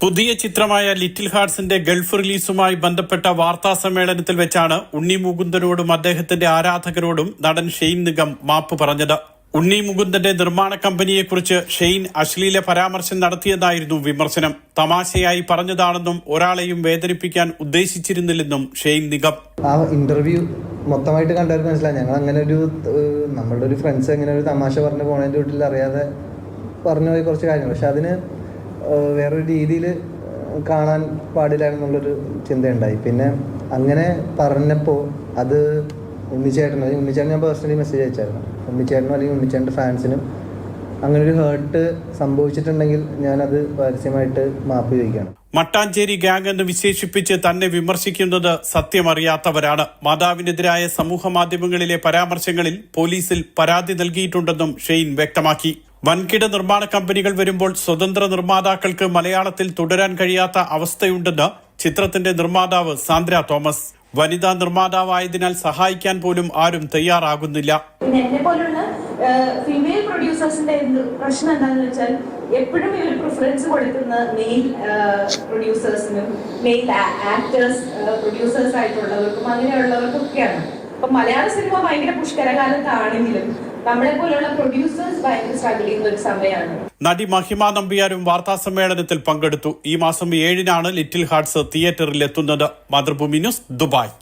പുതിയ ചിത്രമായ little ഹാർട്സിന്റെ Gulf റിലീസുമായി ബന്ധപ്പെട്ട വാർത്താ സമ്മേളനത്തിൽ വെച്ചാണ് ഉണ്ണി മുകുന്ദനോടും അദ്ദേഹത്തിന്റെ ആരാധകരോടും നടൻ ഷെയ്ൻ നിഗം മാപ്പ് പറഞ്ഞത്. ഉണ്ണി മുകുന്ദന്റെ നിർമ്മാണ കമ്പനിയെക്കുറിച്ച് ഷെയ്ൻ അശ്ലീല പരാമർശം നടത്തിയതായിരുന്നു വിമർശനം. തമാശയായി പറഞ്ഞതാണെന്നും ഒരാളെയും വേദനിപ്പിക്കാൻ ഉദ്ദേശിച്ചിരുന്നില്ലെന്നും ഷെയ്ൻ നിഗം. ആ ഇന്റർവ്യൂ മൊത്തമായിട്ട് കണ്ടവർക്ക് മനസ്സിലായി. ഞങ്ങൾ അങ്ങനെ നമ്മളുടെ ഒരു ഫ്രണ്ട്സ് എങ്ങനെ ഒരു തമാശ പറഞ്ഞു പോണതിൻ്റെ വീട്ടിൽ അറിയാതെ പറഞ്ഞു പോയി കുറച്ച് കാര്യങ്ങൾ. പക്ഷെ അതിന് വേറൊരു രീതിയിൽ കാണാൻ പാടില്ലായിരുന്നുള്ളൊരു ചിന്തയുണ്ടായി. പിന്നെ അങ്ങനെ പറഞ്ഞപ്പോൾ അത് ഉണ്ണിച്ചേട്ടൻ ഞാൻ പേഴ്സണലി മെസ്സേജ് അയച്ചായിരുന്നു. ഉണ്ണിച്ചേട്ടനും അല്ലെങ്കിൽ ഉണ്ണിച്ചേട്ടൻ്റെ ഫാൻസിനും അങ്ങനെ ഒരു ഹേർട്ട് സംഭവിച്ചിട്ടുണ്ടെങ്കിൽ ഞാനത് പരസ്യമായിട്ട് മാപ്പ് ചോദിക്കുകയാണ്. മട്ടാഞ്ചേരി ഗ്യാങ് എന്ന് വിശേഷിപ്പിച്ച് തന്നെ വിമർശിക്കുന്നത് സത്യമറിയാത്തവരാണ്. മാതാവിനെതിരായ സമൂഹ മാധ്യമങ്ങളിലെ പരാമർശങ്ങളിൽ പോലീസിൽ പരാതി നൽകിയിട്ടുണ്ടെന്നും ഷെയ്ൻ വ്യക്തമാക്കി. വൻകിട നിർമ്മാണ കമ്പനികൾ വരുമ്പോൾ സ്വതന്ത്ര നിർമ്മാതാക്കൾക്ക് മലയാളത്തിൽ തുടരാൻ കഴിയാത്ത അവസ്ഥയുണ്ടെന്ന് ചിത്രത്തിന്റെ നിർമ്മാതാവ് സാന്ദ്ര തോമസ്. വനിതാ നിർമ്മാതാവായതിനാൽ സഹായിക്കാൻ പോലും ആരും തയ്യാറാകുന്നില്ല. എന്നെ പോലുള്ള ഫീമെയിൽ പ്രൊഡ്യൂസേഴ്സിന്റെ പ്രശ്നം എന്താണെന്ന് വെച്ചാൽ എപ്പോഴും ഇവർ പ്രിഫറൻസ് കൊടുക്കുന്ന മെയിൽ പ്രൊഡ്യൂസേഴ്സിനും മെയിൽ ആക്ടേഴ്സ് പ്രൊഡ്യൂസേഴ്സ് ആയിട്ടുള്ളവർക്കും അങ്ങനെയുള്ളവർക്കൊക്കെയാണ്. അപ്പൊ മലയാള സിനിമ ഭയങ്കര പുഷ്കരകാലത്താണെങ്കിലും നമ്മളെ പോലുള്ള പ്രൊഡ്യൂസേഴ്സ് ഭയങ്കര സ്ട്രഗിൾ ചെയ്യുന്ന ഒരു സമയമാണ്. നടി മഹിമ നമ്പ്യാരും വാർത്താ സമ്മേളനത്തിൽ പങ്കെടുത്തു. ഈ മാസം 7-നാണ് ലിറ്റിൽ ഹാർട്സ് തിയേറ്ററിൽ എത്തുന്നത്. Mathrubhumi news, Dubai.